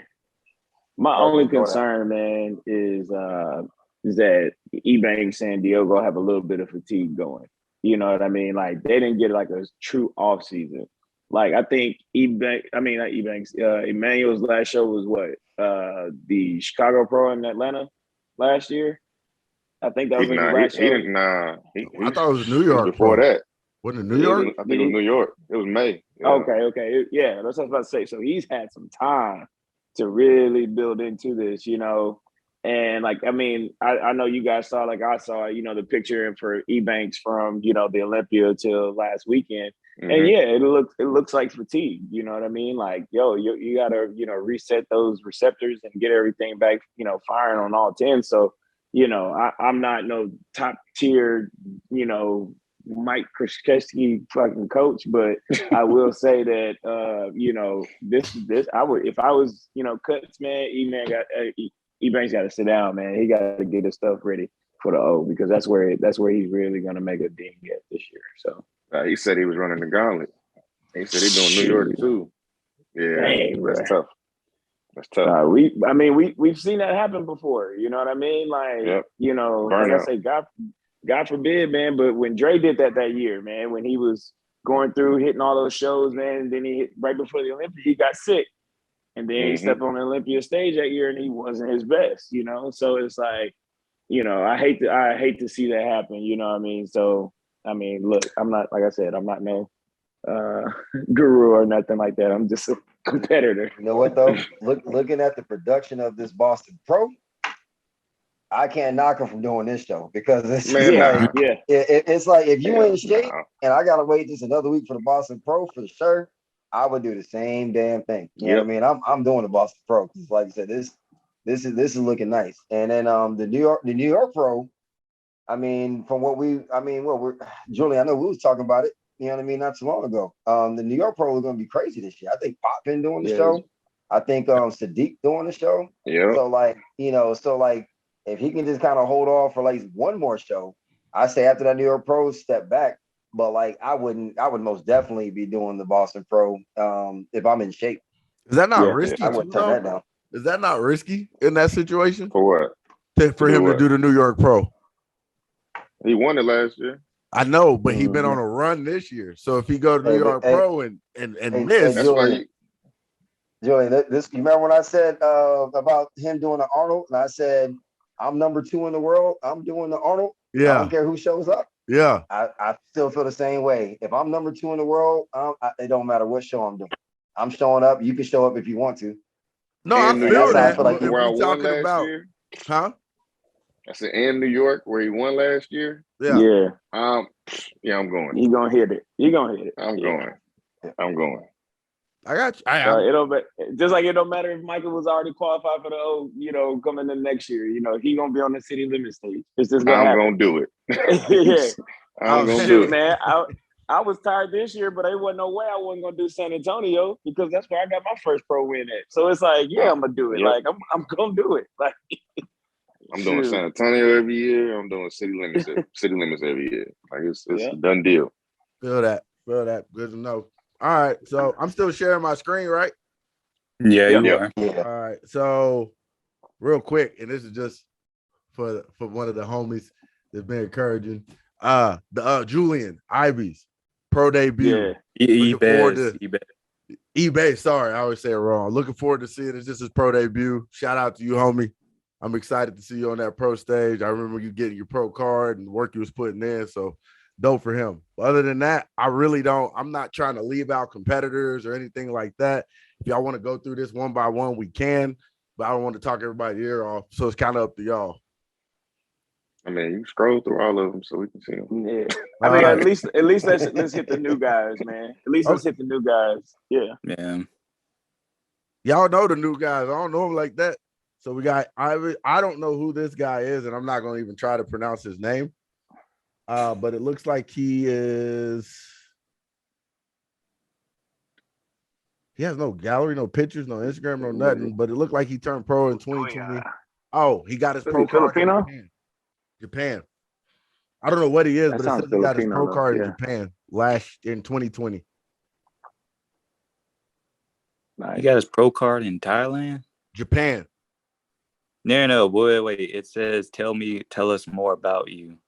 My only concern, man, is that E-Banks and Diogo have a little bit of fatigue going. You know what I mean? Like they didn't get like a true off season. Like I think Emmanuel's last show was what? The Chicago Pro in Atlanta last year. I think that was his last show. I thought it was New York. Before that. Wasn't it New York? I think it was New York. It was May. Yeah. Okay. Yeah, that's what I was about to say. So he's had some time to really build into this, And like, I mean, I know you guys saw, like I saw, the picture for E-Banks from, the Olympia till last weekend. Mm-hmm. And yeah, it looks like fatigue. You know what I mean? Like, you gotta, reset those receptors and get everything back, firing on all 10. So, I'm not no top tier, Mike Krzyzewski fucking coach, but I will say that, this I would, if I was, Cuts, man, E-Banks got to sit down, man. He got to get his stuff ready for the O, because that's where he's really going to make a ding at this year. So he said he was running the gauntlet. He said he's doing New York too. Yeah, dang, that's tough. That's tough. We've seen that happen before. You know what I mean? Like, like I say, God forbid, man. But when Dre did that year, man, when he was going through hitting all those shows, man, and then he hit right before the Olympics, he got sick. And then he stepped on the Olympia stage that year and he wasn't his best, So it's like, I hate to see that happen, you know what I mean? So, I mean, look, I'm not, like I said, I'm not no guru or nothing like that. I'm just a competitor. You know what though? Looking at the production of this Boston Pro, I can't knock him from doing this show, because it's it's like if you ain't shape and I gotta wait just another week for the Boston Pro for sure. I would do the same damn thing. You know what I mean? I'm doing the Boston Pro because, like I said, this is looking nice. And then the New York Pro. I mean, from what we're Julie, I know we was talking about it. You know what I mean? Not too long ago. The New York Pro is going to be crazy this year. I think Pop been doing the show. I think Sadiq doing the show. Yeah. So like, if he can just kind of hold off for like one more show, I say after that New York Pro step back. But like, I would most definitely be doing the Boston Pro if I'm in shape. Is that not risky? I wouldn't turn that down. Is that not risky in that situation? For what? For him to do the New York Pro. He won it last year. I know, but he's been on a run this year. So if he go to New York Pro and miss, that's why Julian, this you remember when I said about him doing the Arnold, and I said I'm number 2 in the world. I'm doing the Arnold. Yeah, I don't care who shows up. Yeah, I still feel the same way. If I'm number 2 in the world, it don't matter what show I'm doing. I'm showing up. You can show up if you want to. No, I feel that. I feel like where I won last year, huh? I said in New York where he won last year. Yeah. I'm going. You gonna hit it. You gonna hit it. I'm going. I got you. It don't just like it don't matter if Michael was already qualified for the coming in next year. He gonna be on the city limit stage. It's just gonna happen. Gonna do it. I'm gonna do it, man. I was tired this year, but there wasn't no way I wasn't gonna do San Antonio because that's where I got my first pro win at. So it's like, I'm gonna do it. Like I'm gonna do it. Like I'm doing San Antonio every year. I'm doing city limits every year. Like it's a done deal. Feel that. Good to know. All right, so I'm still sharing my screen, right? Yeah, you are. Yeah. All right, so real quick, and this is just for one of the homies that's been encouraging. The Julian Ivy's pro debut. eBay. Sorry, I always say it wrong. Looking forward to seeing it. This is his pro debut. Shout out to you, homie. I'm excited to see you on that pro stage. I remember you getting your pro card and the work you was putting in. So dope for him. But other than that, I'm not trying to leave out competitors or anything like that. If y'all want to go through this one by one, we can, but I don't want to talk everybody's ear off. So it's kind of up to y'all. I mean, you scroll through all of them so we can see them. Yeah. I mean, at least let's hit the new guys, man. At least let's hit the new guys. Yeah. Yeah. Y'all know the new guys. I don't know them like that. So we got Ivy. I don't know who this guy is, and I'm not going to even try to pronounce his name. But it looks like he has no gallery, no pictures, no Instagram, no nothing. But it looked like he turned pro in 2020. Oh, he got his pro card in Japan. I don't know what he is, but it says he got his pro card in Japan in 2020. He got his pro card in Thailand? Japan. No, wait. It says, tell us more about you.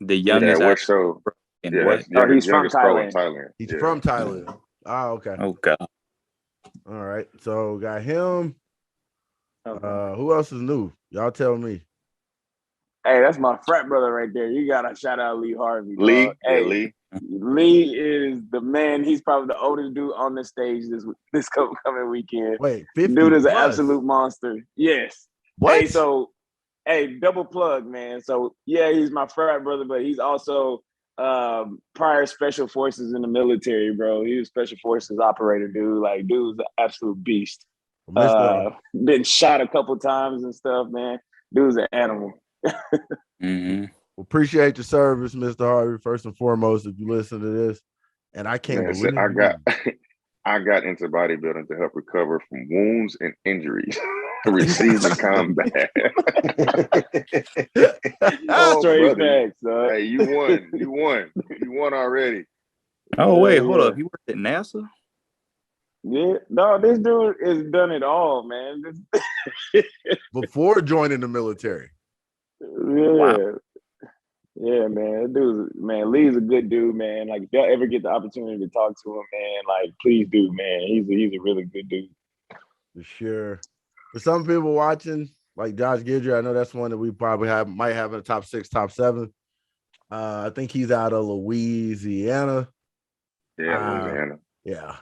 The youngest. Yeah, what show? What? He's from Thailand. He's from Thailand. Oh, okay. Oh, God. All right. So got him. Who else is new? Y'all tell me. Hey, that's my frat brother right there. You gotta shout out Lee Harvey. Lee. Hey, Lee is the man. He's probably the oldest dude on the stage this coming weekend. Wait, 50 dude is plus. an absolute monster. Yes. What? Hey, double plug, man. So he's my frat brother, but he's also prior special forces in the military, bro. He was special forces operator, dude. Like, dude's an absolute beast. Been shot a couple times and stuff, man. Dude's an animal. Mm-hmm. Appreciate your service, Mr. Harvey, first and foremost, if you listen to this. And I can't believe I got into bodybuilding to help recover from wounds and injuries received in combat. Straight facts, hey, you won already. Oh, wait, hold up. You worked at NASA? Yeah, no, this dude has done it all, man. Before joining the military. Yeah. Wow. Yeah, man. Lee's a good dude, man. Like, if y'all ever get the opportunity to talk to him, man, like, please do, man. He's a really good dude. For sure. For some people watching, like Josh Gidry, I know that's one that we probably might have in the top 6, top 7. I think he's out of Louisiana. Yeah, Louisiana. Yeah.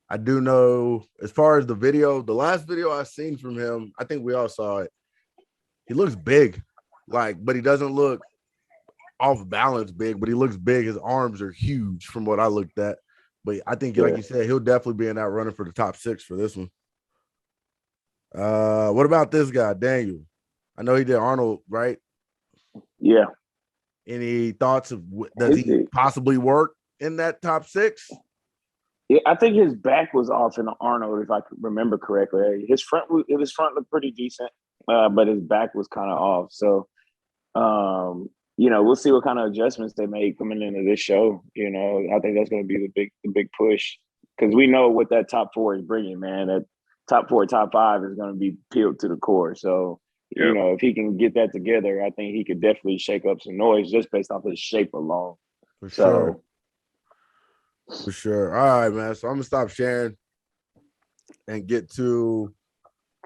I do know, as far as the last video I seen from him, I think we all saw it. He looks big, but he doesn't look off balance big, but he looks big. His arms are huge from what I looked at. But I think, like you said, he'll definitely be in that running for the top 6 for this one. What about this guy, Daniel? I know he did Arnold, right? Yeah. Any thoughts of does he possibly work in that top 6? Yeah, I think his back was off in Arnold, if I remember correctly. His front looked pretty decent, but his back was kind of off. So, we'll see what kind of adjustments they make coming into this show. I think that's going to be the big push, because we know what that top 4 is bringing, man. That top 4, top 5 is going to be peeled to the core. So, if he can get that together, I think he could definitely shake up some noise just based off his shape alone. For sure. For sure. All right, man. So I'm gonna stop sharing and get to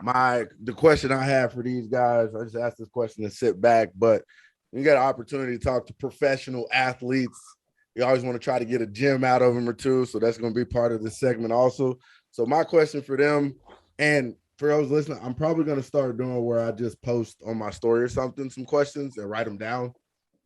the question I have for these guys. I just asked this question and sit back, but you got an opportunity to talk to professional athletes. You always want to try to get a gem out of them or two. So that's going to be part of this segment also. So my question for them, and for those listening, I'm probably going to start doing where I just post on my story or something, some questions and write them down.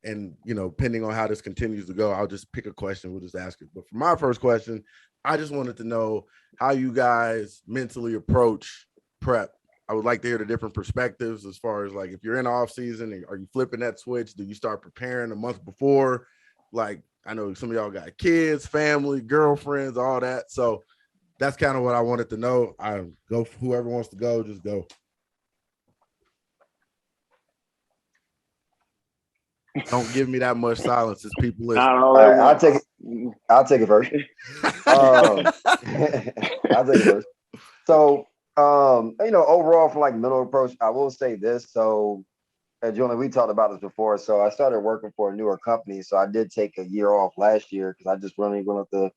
And, depending on how this continues to go, I'll just pick a question. We'll just ask it. But for my first question, I just wanted to know how you guys mentally approach prep. I would like to hear the different perspectives as far as, like, if you're in off season, are you flipping that switch? Do you start preparing a month before? Like, I know some of y'all got kids, family, girlfriends, all that. So that's kind of what I wanted to know. I go, whoever wants to go, just go. Don't give me that much silence as people listen. All right, I'll take it first. I'll take it first. So, overall, from like middle approach, I will say this. So, Julian, we talked about this before. So I started working for a newer company. So I did take a year off last year because I just really wanted to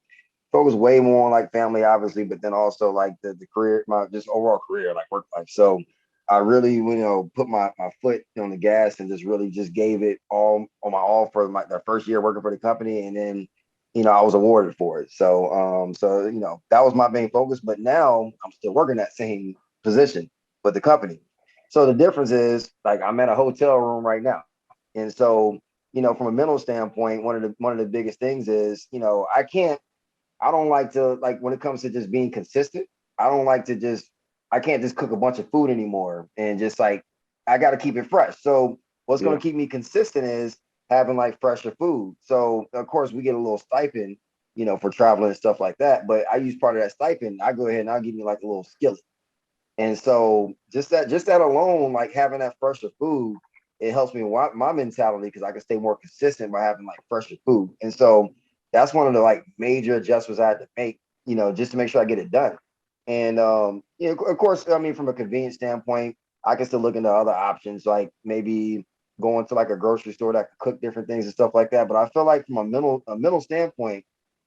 focus way more on like family, obviously, but then also like the career, my just overall career, like work life. So I really, put my foot on the gas and just really just gave it all on my all for the first year working for the company. And then, I was awarded for it. So, that was my main focus. But now I'm still working that same position with the company. So the difference is, like, I'm at a hotel room right now. And so, from a mental standpoint, one of the biggest things is, I don't like to, like, when it comes to just being consistent, I can't just cook a bunch of food anymore and just like, I got to keep it fresh. So what's going to keep me consistent is having like fresher food. So of course we get a little stipend, for traveling and stuff like that. But I use part of that stipend. I go ahead and I'll give me like a little skillet. And so just that alone, like having that fresher food, it helps me with my mentality because I can stay more consistent by having like fresher food. And so that's one of the like major adjustments I had to make, just to make sure I get it done. And of course, I mean, from a convenience standpoint, I can still look into other options, like maybe going to like a grocery store that could cook different things and stuff like that. But I feel like from a mental standpoint,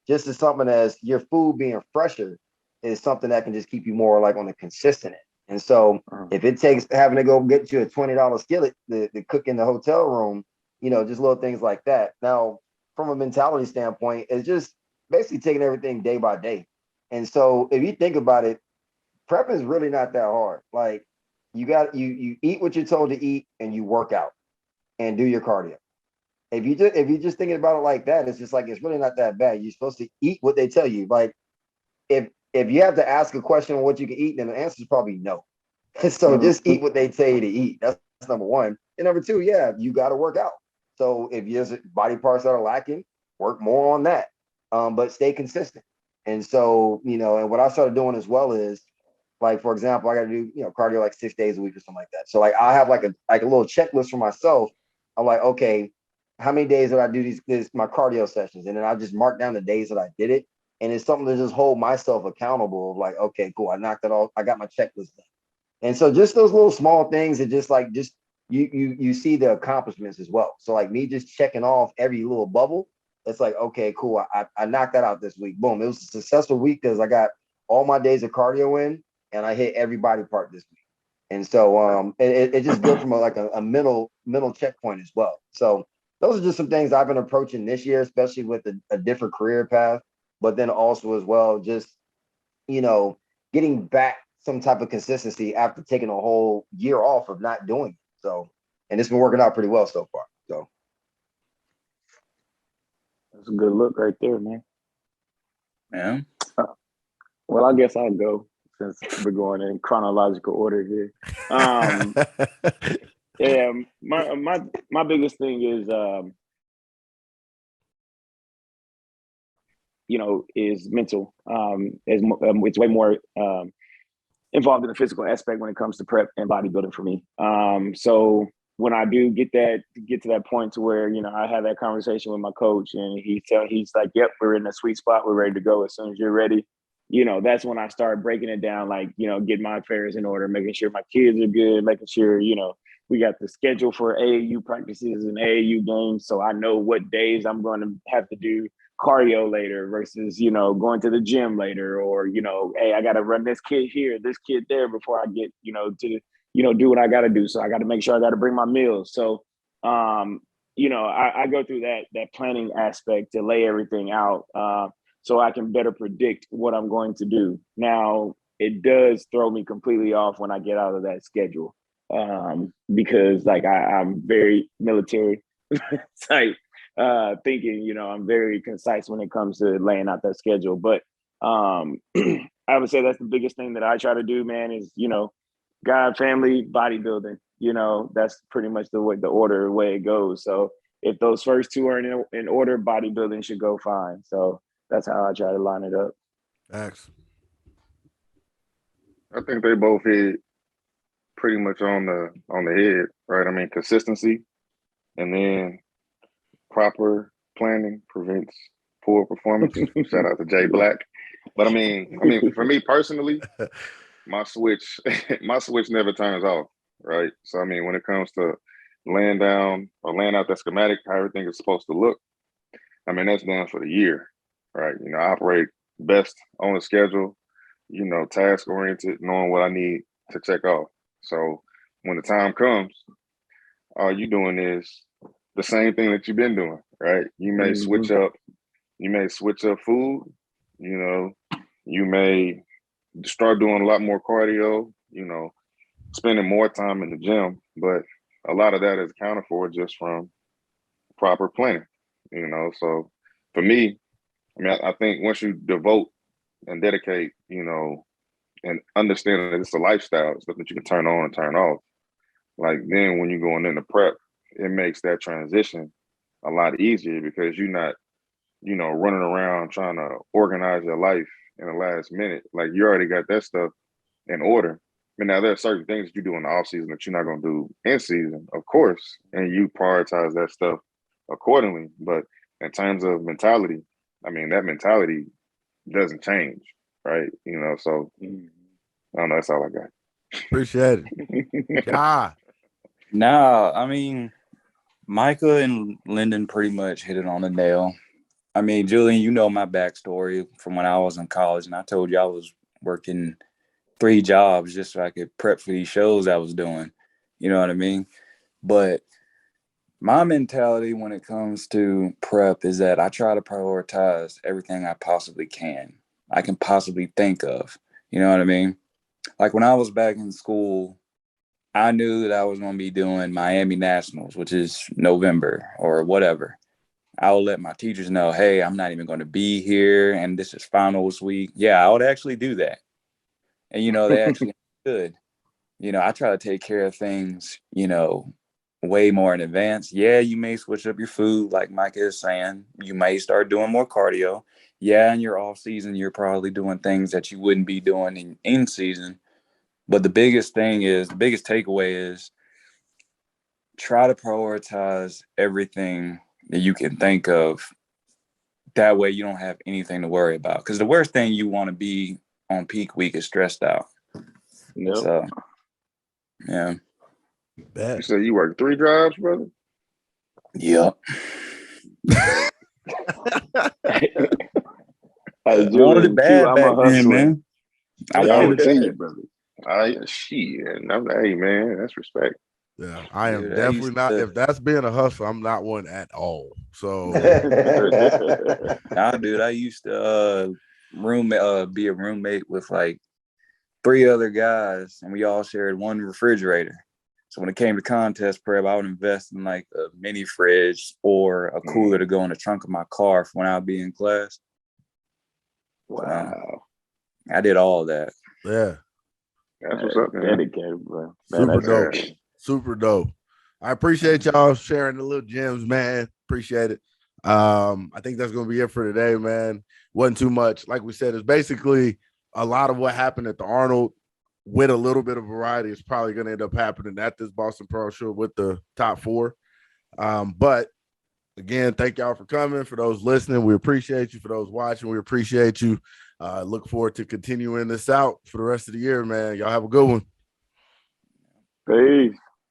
just as something as your food being fresher is something that can just keep you more like on the consistent end. And so if it takes having to go get you a $20 skillet to cook in the hotel room, just little things like that. Now, from a mentality standpoint, it's just basically taking everything day by day. And so if you think about it, prep is really not that hard. Like you eat what you're told to eat and you work out and do your cardio. If you're just thinking about it like that, it's just like it's really not that bad. You're supposed to eat what they tell you. Like if you have to ask a question on what you can eat, then the answer is probably no. So just eat what they tell you to eat. That's number one. And number two, you got to work out. So if there's body parts that are lacking, work more on that. But stay consistent. And so, and what I started doing as well is, like, for example, I got to do, cardio like 6 days a week or something like that. So like I have like a little checklist for myself. I'm like, okay, how many days did I do my cardio sessions? And then I just mark down the days that I did it. And it's something to just hold myself accountable of like, okay, cool. I knocked it off. I got my checklist done. And so just those little small things that just you see the accomplishments as well. So like me just checking off every little bubble, it's like, okay, cool. I knocked that out this week. Boom. It was a successful week because I got all my days of cardio in and I hit every body part this week. And so it just good from a mental checkpoint as well. So those are just some things I've been approaching this year, especially with a different career path, but then also as well, just, getting back some type of consistency after taking a whole year off of not doing it. So, and it's been working out pretty well so far. So that's a good look right there, man. Yeah. Well, I guess I'll go since we're going in chronological order here. Yeah, my biggest thing is is mental. It's way more involved in the physical aspect when it comes to prep and bodybuilding for me. So when I do get to that point to where I have that conversation with my coach and he's like, "Yep, we're in the sweet spot. We're ready to go as soon as you're ready." That's when I start breaking it down, like get my affairs in order, making sure my kids are good, making sure we got the schedule for AAU practices and AAU games, so I know what days I'm going to have to do cardio later versus going to the gym later, or hey, I got to run this kid here, this kid there before I get to do what I got to do. So I got to make sure I got to bring my meals. So I go through that planning aspect to lay everything out so I can better predict what I'm going to do. Now it does throw me completely off when I get out of that schedule because like I'm very military type thinking. I'm very concise when it comes to laying out that schedule. But I would say that's the biggest thing that I try to do, man, is God, family, bodybuilding. That's pretty much the way it goes. So if those first two are in order, bodybuilding should go fine. So that's how I try to line it up. Thanks. I think they both hit pretty much on the head, right? I mean, consistency and then proper planning prevents poor performance. Shout out to Jay Black. But I mean, for me personally, my switch never turns off, right? So I mean, when it comes to laying down or laying out that schematic, how everything is supposed to look, I mean, that's done for the year, right? I operate best on the schedule, task oriented, knowing what I need to check off. So when the time comes, all you doing is the same thing that you've been doing, right? You may switch up food, you may start doing a lot more cardio, spending more time in the gym, but a lot of that is accounted for just from proper planning, So for me, I mean, I think once you devote and dedicate, and understand that it's a lifestyle, it's something that you can turn on and turn off. Like then when you're going into prep, it makes that transition a lot easier because you're not, running around trying to organize your life in the last minute. Like you already got that stuff in order. But now there are certain things that you do in the off season that you're not going to do in season, of course, and you prioritize that stuff accordingly. But in terms of mentality, I mean, that mentality doesn't change, right? So I don't know. That's all I got. Appreciate it. Yeah. No, I mean, Micah and Lyndon pretty much hit it on the nail. I mean, Julian, my backstory from when I was in college, and I told you I was working 3 jobs just so I could prep for these shows I was doing. You know what I mean? But my mentality when it comes to prep is that I try to prioritize everything I can possibly think of. You know what I mean? Like when I was back in school, I knew that I was going to be doing Miami Nationals, which is November or whatever. I would let my teachers know, hey, I'm not even going to be here and this is finals week. Yeah, I would actually do that. And, they actually understood. I try to take care of things, way more in advance. Yeah, you may switch up your food, like Micah is saying. You may start doing more cardio. Yeah, in your off season, you're probably doing things that you wouldn't be doing in season. But the biggest takeaway is try to prioritize everything that you can think of. That way you don't have anything to worry about. Because the worst thing you want to be on peak week is stressed out. Yep. So, yeah. You said you work 3 jobs, brother? Yep. Hey, I wanted it bad I'm back then, man. I wanted it bad, brother. Hey, man, that's respect. Yeah, I am definitely not. If that's being a hustler, I'm not one at all. So, nah, dude, I used to be a roommate with like 3 other guys, and we all shared one refrigerator. So when it came to contest prep, I would invest in like a mini fridge or a cooler to go in the trunk of my car for when I'd be in class. Wow. I did all that. Yeah. That's what's up, man. Dedicated, bro. Man, Super dope. good. Super dope. I appreciate y'all sharing the little gems, man. Appreciate it. I think that's gonna be it for today, man. Wasn't too much. Like we said, it's basically a lot of what happened at the Arnold with a little bit of variety is probably gonna end up happening at this Boston Pro Show with the top 4. But again, thank y'all for coming. For those listening, we appreciate you. For those watching, we appreciate you. Look forward to continuing this out for the rest of the year, man. Y'all have a good one. Peace.